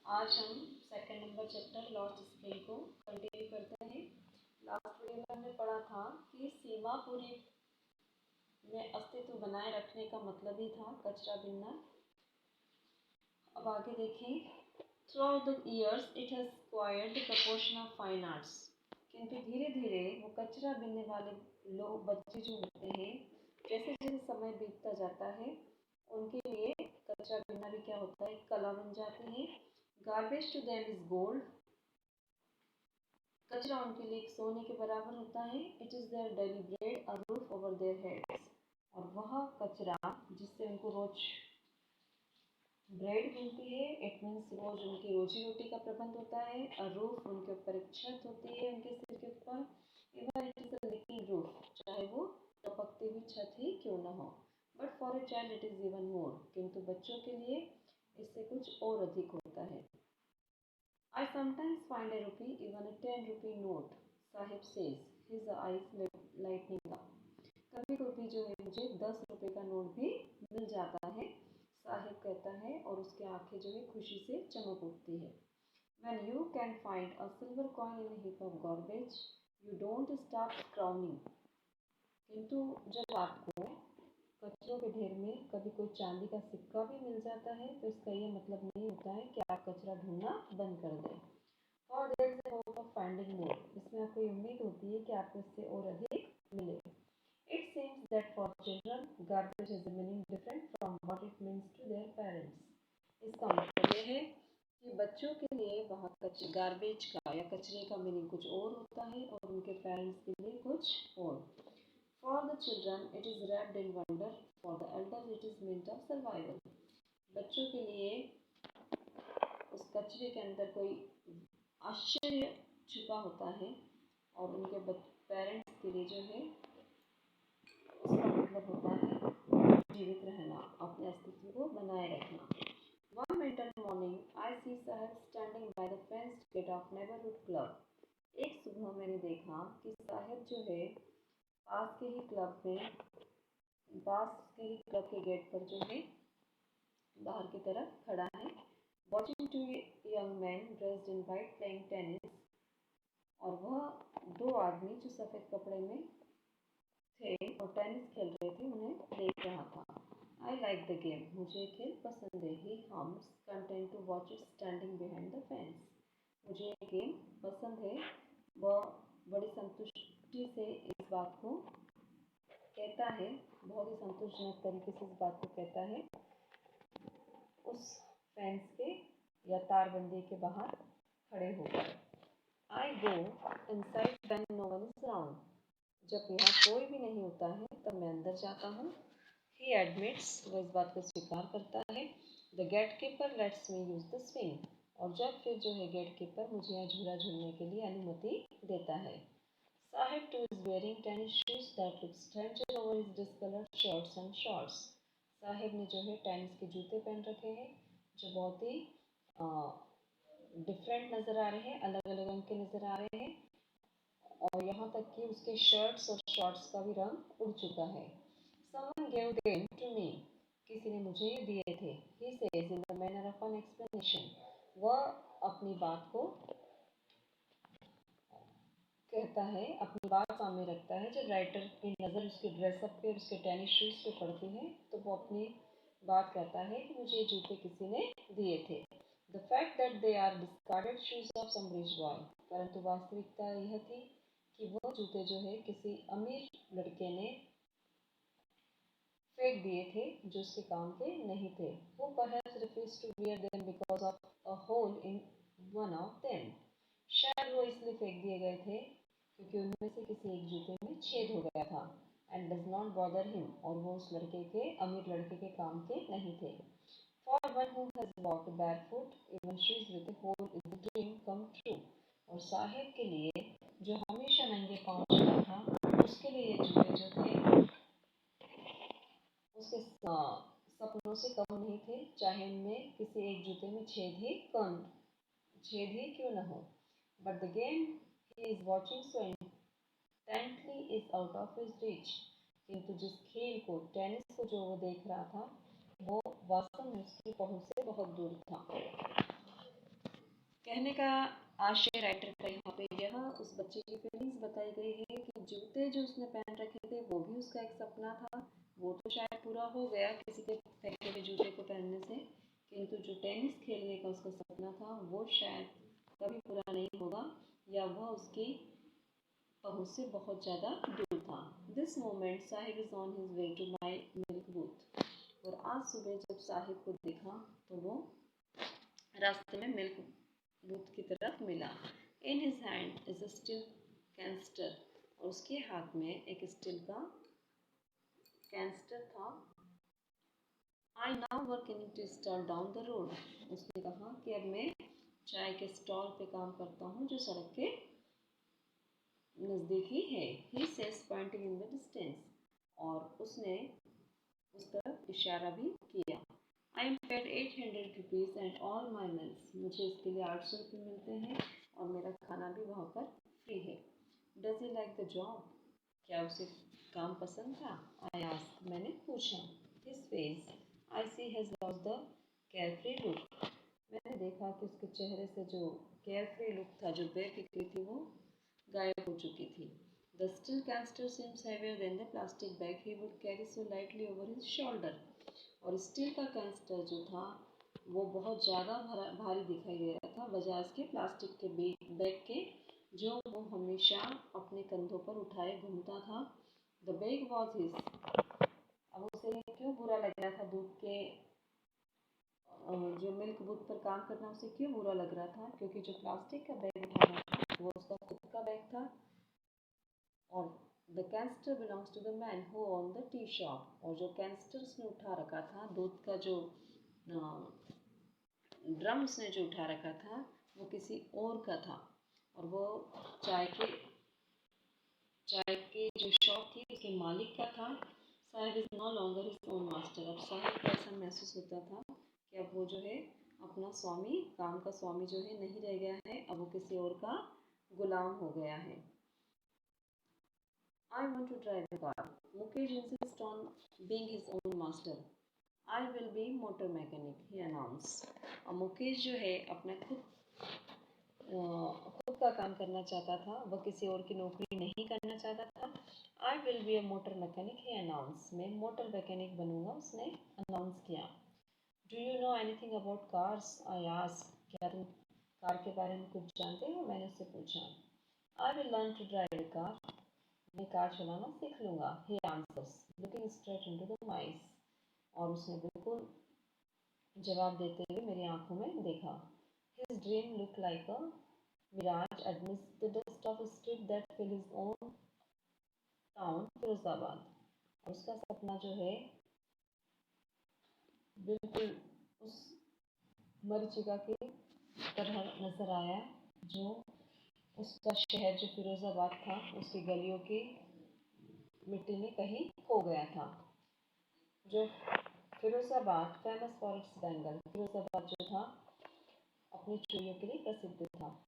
आज हम second number chapter lost spring को कंटिन्यू करते हैं। लास्ट वीडियो में हमने पढ़ा था कि सीमा पूरी में अस्तित्व बनाए रखने का मतलब ही था कचरा बिनना। अब आगे देखें। Through out the years it has acquired the proportion of fine arts. किंतु धीरे धीरे वो कचरा बिनने वाले लोग बच्चे जो होते हैं, जैसे जैसे समय बीतता जाता है उनके लिए कचरा बिनना भी क्या होता है, कला बन जाती है। Garbage to them is gold. कचरा उनके लिए एक सोने के बराबर होता है। It is their daily bread, a roof over their heads. और वह कचरा जिससे उनको रोज ब्रेड मिलती है, इट मीन्स रोज उनकी रोजी रोटी का प्रबंध होता है। अ रूफ, उनके ऊपर एक छत होती है, उनके सिर के ऊपर। Even it is a leaking roof, चाहे वो टपकती हुई छत ही क्यों न हो। But for a child it is even more. किंतु बच्चों के लिए इससे कुछ और अधिक होता है। I sometimes find a rupee, even a 10 rupee note, Sahib says, his eyes lightening up. कभी कभी जो है मुझे 10 रुपए का नोट भी मिल जाता है, साहिब कहता है, और उसकी आंखें जो है खुशी से चमक उठती है। When you can find a silver coin in a heap of garbage, you don't start scrambling. किंतु जब आपको कचरों के ढेर में कभी कोई चांदी का सिक्का भी मिल जाता है, तो इसका ये मतलब नहीं होता है कि आप कचरा ढूंढना बंद कर दें। और there is hope of finding more. इसमें आपको उम्मीद होती है कि आपको इससे और अधिक मिले। It seems that for children garbage has a meaning different from what it means to their parents. इसका मतलब यह है कि बच्चों के लिए वहाँ गार्बेज का या कचरे का मीनिंग कुछ और होता है और उनके पेरेंट्स के लिए कुछ और। For the children, it is wrapped in wonder. For the elders, it is meant of survival. बच्चों के लिए उस कचरे के अंदर कोई आश्चर्य छुपा होता है और उनके पेरेंट्स के लिए जो है उसका मतलब होता है जीवित रहना, अपने अस्तित्व को बनाए रखना। One winter morning, I see Sahib standing by the fenced gate of neighborhood club. एक सुबह मैंने देखा कि साहिब जो है पास के ही क्लब के गेट पर जो है बाहर की तरफ खड़ा है। Watching two young man dressed in white playing tennis. और वह दो आदमी जो सफ़ेद कपड़े में थे और टेनिस खेल रहे थे उन्हें देख रहा था। आई लाइक द गेम, मुझे खेल पसंद है। He hums, content to watch it standing behind the fence. मुझे ये गेम पसंद है। वह बड़ी संतुष्टि से इस बात को कहता है, बहुत ही संतोषजनक तरीके से इस बात को कहता है, उस फेंस के या तारबंदी के बाहर खड़े होकर। I go inside when no one is around. जब यहाँ कोई भी नहीं होता है तब मैं अंदर जाता हूँ। ही एडमिट्स, वो इस बात को स्वीकार करता है। The gatekeeper lets me use the swing. और जब फिर जो है गेट कीपर मुझे यहाँ झूला झूलने के लिए अनुमति देता है। Sahib too is wearing tennis shoes that look stranger over his discolored shirts and shorts. Sahib ने जो है टेनिस के जूते पहन रखे हैं जो बहुत ही डिफरेंट नज़र आ रहे हैं, अलग अलग रंग के नज़र आ रहे हैं, और यहाँ तक कि उसके शर्ट्स और शॉर्ट्स का भी रंग उड़ चुका है। Someone gave them to me. किसी ने मुझे ये दिए थे। He says in the manner of an explanation. वह अपनी बात को कहता है, अपनी बात सामने रखता है। जब राइटर की नज़र उसके ड्रेसअप पे और उसके टेनिस शूज़ पे पड़ती है तो वो अपनी बात कहता है कि मुझे ये जूते किसी ने दिए थे। The fact that they are discarded shoes of some rich boy. परंतु वास्तविकता यह थी कि वो जूते जो है किसी अमीर लड़के ने फेंक दिए थे जो उसके काम के नहीं थे। वो perhaps refused to wear them because of a hole in one of them. शायद वो इसलिए फेंक दिए गए थे क्योंकि उनमें से किसी एक जूते में छेद हो गया था। And does not bother him, और वो उस लड़के के, अमीर लड़के के काम के नहीं थे। For one who has walked barefoot even shoes with a hole is the dream come true. और साहिब के लिए जो हमेशा नंगे पांव चला था, उसके लिए ये जूते जो थे उसके सपनों से कम नहीं थे, चाहे उनमें किसी एक जूते में छेद ही क्यों न हो। But the game he is watching so intently is out of his reach. किंतु जिस खेल को, टेनिस को जो वो देख रहा था, वो वास्तव में उसकी पहुंच से बहुत दूर था। कहने का आशय राइटर का यहाँ पे यह उस बच्चे की फीलिंग्स बताई गई है कि जूते जो उसने पहन रखे थे वो भी उसका एक सपना था। वो तो शायद पूरा हो गया किसी के फेंके हुए जूते को पहनने से, किंतु जो टेनिस खेलने का उसका सपना था वो शायद कभी पूरा नहीं होगा, या वह उसकी पहुंच से बहुत ज़्यादा दूर था। This moment Saheb is on his way to my milk booth. और आज सुबह जब साहिब को देखा तो वो रास्ते में मिल्क बूथ की तरफ मिला। In his hand is a steel canister. और उसके हाथ में एक स्टील का कैंस्टर था। I now working to stall down the road. उसने कहा कि अब मैं चाय के स्टॉल पे काम करता हूँ जो सड़क के नज़दीक ही है। He says pointing in the distance. और उसने उस तरफ इशारा भी किया। I am paid 800 rupees and all my meals. मुझे इसके लिए 800 रुपये मिलते हैं और मेरा खाना भी वहाँ पर फ्री है। Does he like the job? क्या उसे काम पसंद था? I ask. मैंने पूछा। His face I see has lost the carefree look. मैंने देखा कि उसके चेहरे से जो केयरफ्री लुक था, जो बेफिक्री थी, वो गायब हो चुकी थी। The steel canister seems heavier than the plastic bag he would carry so lightly over his shoulder. और स्टील का कैंस्टर जो था वो बहुत ज़्यादा भारी दिखाई दे रहा था बजाय इसके प्लास्टिक के बैग के, जो वो हमेशा अपने कंधों पर उठाए घूमता था। The bag was his. अब उसे क्यों बुरा लग रहा था दूध के जो मिल्क बूथ पर काम करना उसे क्यों बुरा लग रहा था? क्योंकि जो प्लास्टिक का बैग उठाना था वो उसका खुद का बैग था। और the canister belongs to the man who own the tea shop. और जो कैंस्टर उसने उठा रखा था, दूध का जो ड्रम उसने जो उठा रखा था वो किसी और का था। और वो चाय की जो शॉप थी उसके मालिक का था। Saheb is no longer his own master. अब साहिब को ऐसा महसूस होता था कि अब वो जो है अपना स्वामी, काम का स्वामी जो है नहीं रह गया है, अब वो किसी और का गुलाम हो गया है। I want to drive a car. Mukesh insists on being his own master. I will be motor mechanic, he announced. और मुकेश जो है अपना खुद का काम करना चाहता था, वह किसी और की नौकरी नहीं करना चाहता था। I will be a motor mechanic, he announced. मैं मोटर मैकेनिक बनूंगा, उसने अनाउंस किया। Do you know anything about cars? I asked. क्या तुम कार के बारे में कुछ जानते हो? मैंने उससे पूछा। I will learn to drive a car. मैं कार चलाना सीख लूँगा। He answers, looking straight into the eyes. और उसने बिल्कुल जवाब देते हुए मेरी आंखों में देखा। His dream looked like a mirage amidst the dust of a street that filled his own town, Firozabad. और उसका सपना जो है बिल्कुल उस मरीचिका की तरह नजर आया, जो उसका शहर जो फिरोजाबाद था उसकी गलियों की मिट्टी में कहीं खो गया था। जो Firozabad famous for its bangle, Firozabad जो था अपनी चूड़ियों के लिए प्रसिद्ध था।